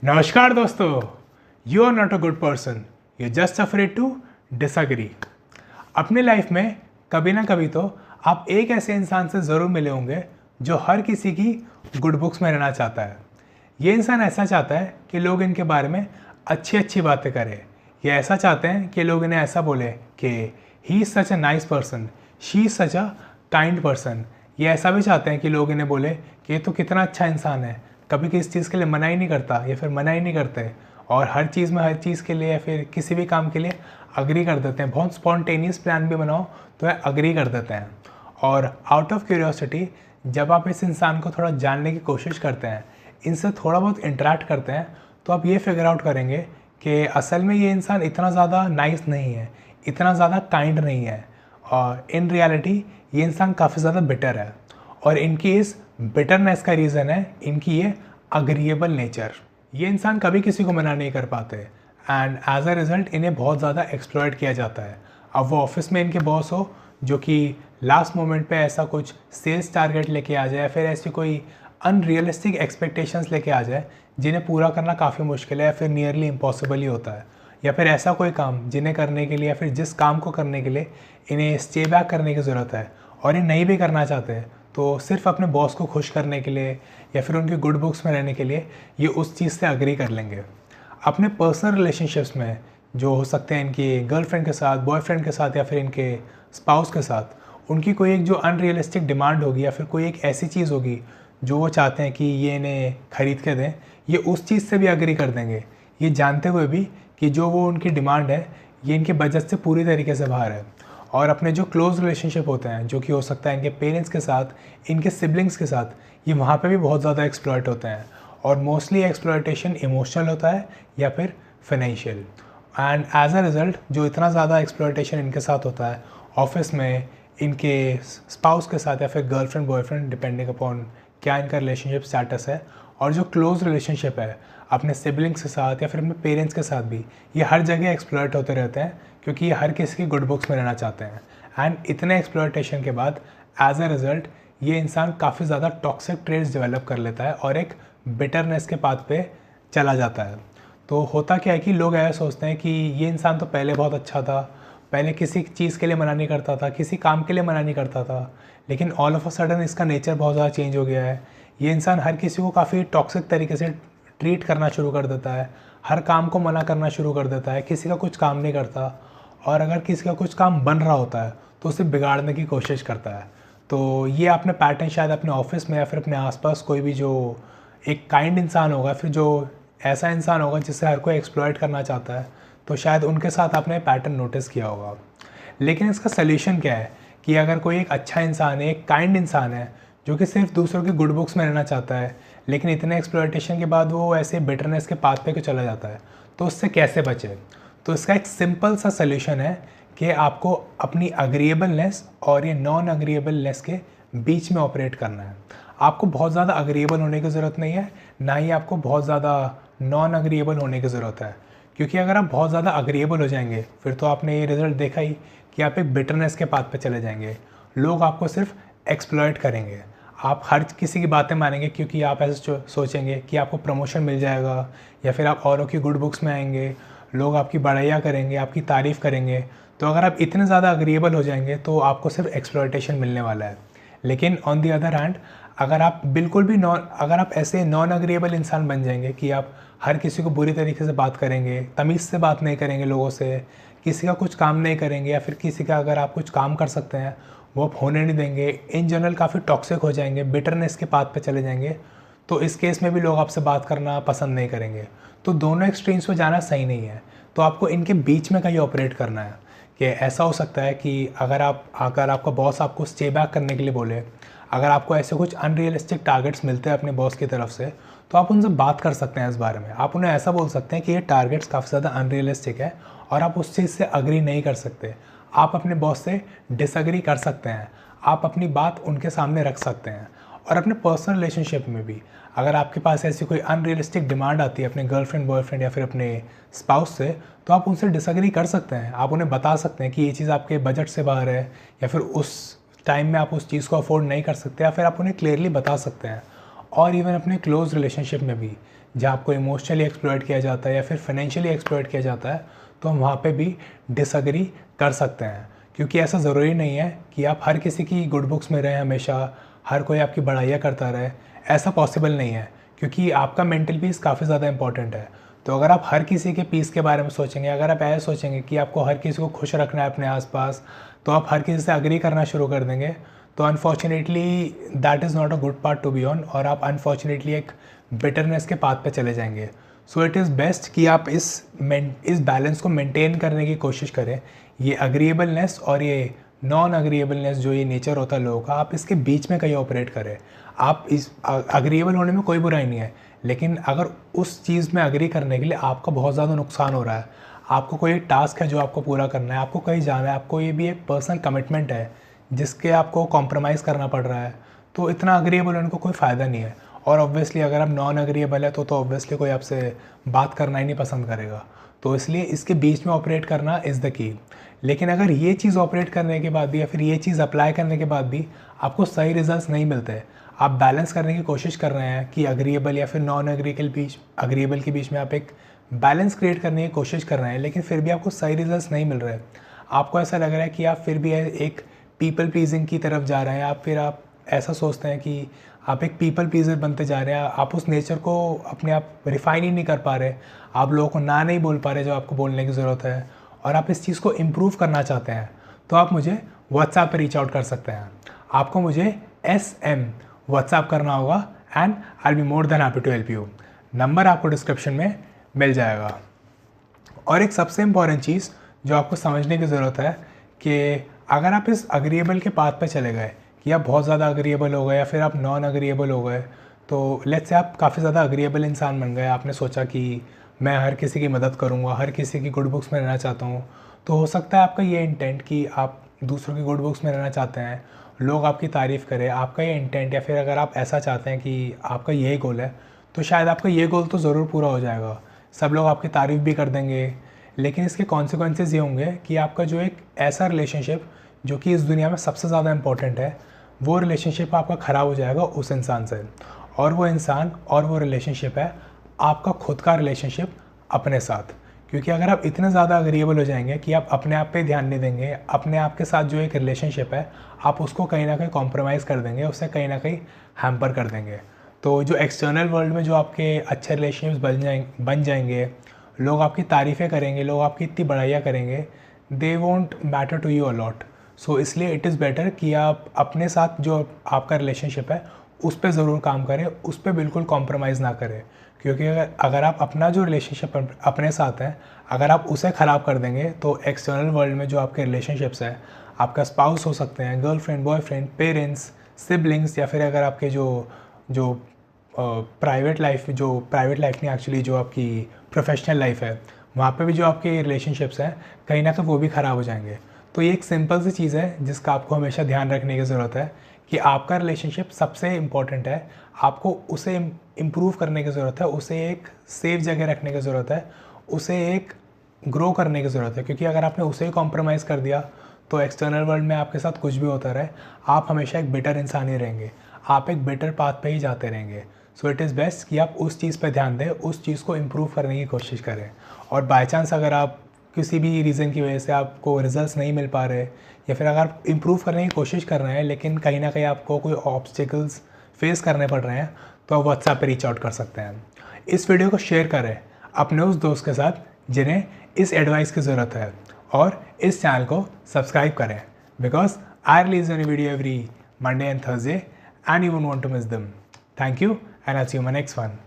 नमस्कार दोस्तों, you are not a good person, you just afraid to disagree. अपने life में कभी ना कभी तो आप एक ऐसे इंसान से ज़रूर मिले होंगे जो हर किसी की गुड बुक्स में रहना चाहता है। ये इंसान ऐसा चाहता है कि लोग इनके बारे में अच्छी अच्छी बातें करें। ये ऐसा चाहते हैं कि लोग इन्हें ऐसा बोले कि he is such a nice person, she is such a kind person. ये ऐसा भी चाहते हैं कि लोग इन्हें बोले कि ये तो कितना अच्छा इंसान है, कभी किसी चीज़ के लिए मना ही नहीं करता या फिर मना ही नहीं करते, और हर चीज़ में हर चीज़ के लिए या फिर किसी भी काम के लिए अग्री कर देते हैं। बहुत स्पॉन्टेनियस प्लान भी बनाओ तो ये अग्री कर देते हैं। और आउट ऑफ क्यूरियोसिटी जब आप इस इंसान को थोड़ा जानने की कोशिश करते हैं, इनसे थोड़ा बहुत इंटरेक्ट करते हैं, तो आप ये फिगर आउट करेंगे कि असल में ये इंसान इतना ज़्यादा नाइस नहीं है, इतना ज़्यादा काइंड नहीं है, और इन रियलिटी ये इंसान काफ़ी ज़्यादा बिटर है। और इनकी इस बिटरनेस का रीज़न है इनकी ये अग्रीएबल नेचर। ये इंसान कभी किसी को मना नहीं कर पाते एंड एज अ रिज़ल्ट इन्हें बहुत ज़्यादा एक्सप्लॉयट किया जाता है। अब वो ऑफिस में इनके बॉस हो जो कि लास्ट मोमेंट पे ऐसा कुछ सेल्स टारगेट लेके आ जाए, फिर ऐसी कोई अनरियलिस्टिक एक्सपेक्टेशंस लेके आ जाए जिन्हें पूरा करना काफ़ी मुश्किल है या फिर नियरली इम्पॉसिबल ही होता है, या फिर ऐसा कोई काम जिन्हें करने के लिए या फिर जिस काम को करने के लिए इन्हें स्टे बैक करने की ज़रूरत है और ये नहीं भी करना चाहते, तो सिर्फ अपने बॉस को खुश करने के लिए या फिर उनकी गुड बुक्स में रहने के लिए ये उस चीज़ से अग्री कर लेंगे। अपने पर्सनल रिलेशनशिप्स में जो हो सकते हैं इनकी गर्लफ्रेंड के साथ, बॉयफ्रेंड के साथ या फिर इनके स्पाउस के साथ, उनकी कोई एक जो अनरियलिस्टिक डिमांड होगी या फिर कोई एक ऐसी चीज़ होगी जो वो चाहते हैं कि ये इन्हें ख़रीद के दें, ये उस चीज़ से भी अग्री कर देंगे, ये जानते हुए भी कि जो वो उनकी डिमांड है ये इनके बजट से पूरी तरीके से बाहर है। और अपने जो क्लोज़ रिलेशनशिप होते हैं, जो कि हो सकता है इनके पेरेंट्स के साथ, इनके सिबलिंग्स के साथ, ये वहाँ पे भी बहुत ज़्यादा एक्सप्लॉयट होते हैं। और मोस्टली एक्सप्लॉयटेशन इमोशनल होता है या फिर financial. And as a result जो इतना ज़्यादा एक्सप्लॉयटेशन इनके साथ होता है ऑफिस में, इनके स्पाउस के साथ या फिर गर्लफ्रेंड बॉयफ्रेंड, डिपेंडिंग अपॉन क्या इनका रिलेशनशिप स्टेटस है, और जो क्लोज़ रिलेशनशिप है अपने सिबलिंग्स के साथ या फिर अपने पेरेंट्स के साथ भी, ये हर जगह एक्सप्लॉयट होते रहते हैं क्योंकि ये हर किसी की गुड बुक्स में रहना चाहते हैं। एंड इतने एक्सप्लॉयटेशन के बाद एज अ रिज़ल्ट ये इंसान काफ़ी ज़्यादा टॉक्सिक ट्रेड्स डेवलप कर लेता है और एक बिटरनेस के पाथ पे चला जाता है। तो होता क्या है कि लोग ऐसा सोचते हैं कि ये इंसान तो पहले बहुत अच्छा था, पहले किसी चीज़ के लिए मना नहीं करता था, किसी काम के लिए मना नहीं करता था, लेकिन ऑल ऑफ अ सडन इसका नेचर बहुत ज़्यादा चेंज हो गया है। ये इंसान हर किसी को काफ़ी टॉक्सिक तरीके से ट्रीट करना शुरू कर देता है, हर काम को मना करना शुरू कर देता है, किसी का कुछ काम नहीं करता, और अगर किसी का कुछ काम बन रहा होता है तो उसे बिगाड़ने की कोशिश करता है। तो ये आपने पैटर्न शायद अपने ऑफिस में या फिर अपने आसपास कोई भी जो एक काइंड इंसान होगा, फिर जो ऐसा इंसान होगा जिससे हर कोई एक्सप्लॉइट करना चाहता है, तो शायद उनके साथ आपने पैटर्न नोटिस किया होगा। लेकिन इसका सल्यूशन क्या है कि अगर कोई एक अच्छा इंसान है, एक काइंड इंसान है जो कि सिर्फ दूसरों की गुड बुक्स में रहना चाहता है, लेकिन इतने एक्सप्लॉइटेशन के बाद वो ऐसे बिटरनेस के पाथ पे क्यों चला जाता है, तो उससे कैसे बचे? तो इसका एक सिंपल सा सल्यूशन है कि आपको अपनी अग्रीएबलनेस और ये नॉन अग्रीएबलनेस के बीच में ऑपरेट करना है। आपको बहुत ज़्यादा अग्रीएबल होने की ज़रूरत नहीं है, ना ही आपको बहुत ज़्यादा नॉन अग्रीएबल होने की ज़रूरत है। क्योंकि अगर आप बहुत ज़्यादा अग्रीएबल हो जाएंगे फिर तो आपने ये रिज़ल्ट देखा ही कि आप एक बिटरनेस के पाथ पे चले जाएंगे। लोग आपको सिर्फ एक्सप्लॉइट करेंगे, आप हर किसी की बातें मानेंगे क्योंकि आप ऐसे सोचेंगे कि आपको प्रमोशन मिल जाएगा या फिर आप औरों की गुड बुक्स में आएंगे, लोग आपकी बड़ाइयाँ करेंगे, आपकी तारीफ़ करेंगे। तो अगर आप इतने ज़्यादा अग्रीएबल हो जाएंगे तो आपको सिर्फ एक्सप्लॉइटेशन मिलने वाला है। लेकिन ऑन दी अदर हैंड अगर आप बिल्कुल भी अगर आप ऐसे नॉन अग्रीएबल इंसान बन जाएंगे कि आप हर किसी को बुरी तरीके से बात करेंगे, तमीज़ से बात नहीं करेंगे लोगों से, किसी का कुछ काम नहीं करेंगे, या फिर किसी का अगर आप कुछ काम कर सकते हैं वो आप होने नहीं देंगे, इन जनरल काफ़ी टॉक्सिक हो जाएंगे, बिटरनेस के पाथ पे चले जाएंगे, तो इस केस में भी लोग आपसे बात करना पसंद नहीं करेंगे। तो दोनों एक्सट्रीम्स पे जाना सही नहीं है। तो आपको इनके बीच में कहीं ऑपरेट करना है कि ऐसा हो सकता है कि अगर आपका बॉस आपको स्टे बैक करने के लिए बोले, अगर आपको ऐसे कुछ अनरियलिस्टिक टारगेट्स मिलते हैं अपने बॉस की तरफ से, तो आप उनसे बात कर सकते हैं इस बारे में। आप उन्हें ऐसा बोल सकते हैं कि ये टारगेट्स काफ़ी ज़्यादा अनरियलिस्टिक है और आप उस चीज़ से अग्री नहीं कर सकते। आप अपने बॉस से डिसअग्री कर सकते हैं, आप अपनी बात उनके सामने रख सकते हैं। और अपने पर्सनल रिलेशनशिप में भी अगर आपके पास ऐसी कोई अनरियलिस्टिक डिमांड आती है अपने गर्लफ्रेंड बॉयफ्रेंड या फिर अपने स्पाउस से, तो आप उनसे डिसअग्री कर सकते हैं। आप उन्हें बता सकते हैं कि ये चीज़ आपके बजट से बाहर है, या फिर उस टाइम में आप उस चीज़ को अफोर्ड नहीं कर सकते, या फिर आप उन्हें क्लियरली बता सकते हैं। और इवन अपने क्लोज रिलेशनशिप में भी जहाँ आपको इमोशनली एक्सप्लॉइट किया जाता है या फिर फाइनेंशियली एक्सप्लॉइट किया जाता है, तो हम वहाँ पे भी डिसएग्री कर सकते हैं। क्योंकि ऐसा ज़रूरी नहीं है कि आप हर किसी की गुड बुक्स में रहें, हमेशा हर कोई आपकी बड़ाइयाँ करता रहे, ऐसा पॉसिबल नहीं है। क्योंकि आपका मेंटल पीस काफ़ी ज़्यादा इंपॉर्टेंट है। तो अगर आप हर किसी के पीस के बारे में सोचेंगे, अगर आप ऐसा सोचेंगे कि आपको हर किसी को खुश रखना है अपने आसपास, तो आप हर किसी से अग्री करना शुरू कर देंगे, तो unfortunately that is not a good part to be on, और आप अनफॉर्चुनेटली एक बिटरनेस के पाथ पे चले जाएंगे। सो इट इज़ बेस्ट कि आप इस बैलेंस को मेंटेन करने की कोशिश करें। ये अग्रीएबलनेस और ये नॉन अग्रीएबलनेस जो ये नेचर होता है लोगों का, आप इसके बीच में कहीं ऑपरेट करें। आप इस अग्रीएबल होने में कोई बुराई नहीं है, लेकिन अगर उस चीज़ में अग्री करने के लिए आपका बहुत ज़्यादा नुकसान हो रहा है, आपको कोई टास्क है जो आपको पूरा करना है, आपको कहीं जाना है, आपको ये भी एक पर्सनल कमिटमेंट है जिसके आपको कॉम्प्रोमाइज़ करना पड़ रहा है, तो इतना अग्रीएबल होने को कोई फ़ायदा नहीं है। और ऑब्वियसली अगर आप नॉन अग्रीएबल है तो ऑब्वियसली कोई आपसे बात करना ही नहीं पसंद करेगा। तो इसलिए इसके बीच में ऑपरेट करना इज़ द की। लेकिन अगर ये चीज़ ऑपरेट करने के बाद भी या फिर ये चीज़ अप्लाई करने के बाद भी आपको सही रिजल्ट्स नहीं मिलते, आप बैलेंस करने की कोशिश कर रहे हैं कि अग्रीएबल या फिर नॉन अग्रीएबल के बीच में आप एक बैलेंस क्रिएट करने की कोशिश कर रहे हैं, लेकिन फिर भी आपको सही रिजल्ट्स नहीं मिल रहे, आपको ऐसा लग रहा है कि आप फिर भी एक पीपल प्लीजिंग की तरफ जा रहे हैं, आप ऐसा सोचते हैं कि आप एक पीपल प्लीजर बनते जा रहे हैं, आप उस नेचर को अपने आप रिफाइन ही नहीं कर पा रहे, आप लोगों को ना नहीं बोल पा रहे जो आपको बोलने की ज़रूरत है, और आप इस चीज़ को इम्प्रूव करना चाहते हैं, तो आप मुझे व्हाट्सएप पर रीच आउट कर सकते हैं। आपको मुझे SM व्हाट्सएप करना होगा and I will be more than happy to help you. Number आपको डिस्क्रिप्शन में मिल जाएगा। और एक सबसे इम्पॉर्टेंट चीज़ जो आपको समझने की ज़रूरत है कि अगर आप इस अग्रीएबल के पाथ पे चले गए कि आप बहुत ज़्यादा अग्रीएबल हो गए या फिर आप नॉन अग्रीएबल हो गए, तो लेट्स से आप काफ़ी ज़्यादा अग्रीएबल इंसान बन गए, आपने सोचा कि मैं हर किसी की मदद करूँगा, हर किसी की गुड बुक्स में रहना चाहता हूँ, तो हो सकता है आपका ये इंटेंट कि आप दूसरों की गुड बुक्स में रहना चाहते हैं, लोग आपकी तारीफ़ करें, आपका ये इंटेंट, या फिर अगर आप ऐसा चाहते हैं कि आपका यही गोल है, तो शायद आपका ये गोल तो ज़रूर पूरा हो जाएगा, सब लोग आपकी तारीफ़ भी कर देंगे, लेकिन इसके कॉन्सिक्वेंसेस ये होंगे कि आपका जो एक ऐसा रिलेशनशिप जो कि इस दुनिया में सबसे ज़्यादा इम्पॉर्टेंट है, वो रिलेशनशिप आपका ख़राब हो जाएगा उस इंसान से। और वो इंसान और वो रिलेशनशिप है आपका खुद का रिलेशनशिप अपने साथ। क्योंकि अगर आप इतने ज़्यादा अग्रीएबल हो जाएंगे कि आप अपने आप पे ध्यान नहीं देंगे, अपने आप के साथ जो एक रिलेशनशिप है आप उसको कहीं ना कहीं कॉम्प्रोमाइज़ कर देंगे, उससे कहीं ना कहीं हैम्पर कर देंगे, तो जो एक्सटर्नल वर्ल्ड में जो आपके अच्छे रिलेशनशिप्स बन जाएंगे, लोग आपकी तारीफ़ें करेंगे, लोग आपकी इतनी बड़ाइयाँ करेंगे, they won't matter to you a lot. So इसलिए इट इज़ बेटर कि आप अपने साथ जो आपका रिलेशनशिप है उस पर ज़रूर काम करें, उस पर बिल्कुल कॉम्प्रोमाइज़ ना करें। क्योंकि अगर आप अपना जो रिलेशनशिप अपने साथ है अगर आप उसे ख़राब कर देंगे, तो एक्सटर्नल वर्ल्ड में जो आपके रिलेशनशिप्स हैं, आपका स्पाउस हो सकते हैं, गर्लफ्रेंड, बॉयफ्रेंड, पेरेंट्स, सिबलिंग्स, या फिर अगर आपके जो प्राइवेट लाइफ नहीं, एक्चुअली जो आपकी प्रोफेशनल लाइफ है, वहाँ पे भी जो आपके रिलेशनशिप्स हैं कहीं ना कहीं वो भी ख़राब हो जाएंगे। तो ये एक सिंपल सी चीज़ है जिसका आपको हमेशा ध्यान रखने की ज़रूरत है कि आपका रिलेशनशिप सबसे इम्पॉर्टेंट है, आपको उसे इम्प्रूव करने की ज़रूरत है, उसे एक सेफ जगह रखने की ज़रूरत है, उसे एक ग्रो करने की ज़रूरत है। क्योंकि अगर आपने उसे ही कॉम्प्रोमाइज़ कर दिया तो एक्सटर्नल वर्ल्ड में आपके साथ कुछ भी होता रहे, आप हमेशा एक बेटर इंसान ही रहेंगे, आप एक बेटर पाथ पे ही जाते रहेंगे। सो इट इज़ बेस्ट कि आप उस चीज़ पर ध्यान दें, उस चीज़ को इम्प्रूव करने की कोशिश करें। और बाई चांस अगर आप किसी भी रीज़न की वजह से आपको रिजल्ट्स नहीं मिल पा रहे, या फिर अगर आप इम्प्रूव करने की कोशिश कर रहे हैं लेकिन कहीं ना कहीं आपको कोई ऑब्स्टिकल्स फेस करने पड़ रहे हैं, तो आप व्हाट्सएप पर रीच आउट कर सकते हैं। इस वीडियो को शेयर करें अपने उस दोस्त के साथ जिन्हें इस एडवाइस की ज़रूरत है, और इस चैनल को सब्सक्राइब करें, because I release a video every Monday and Thursday and you won't want to miss them. Thank you, and I'll see you in my next one.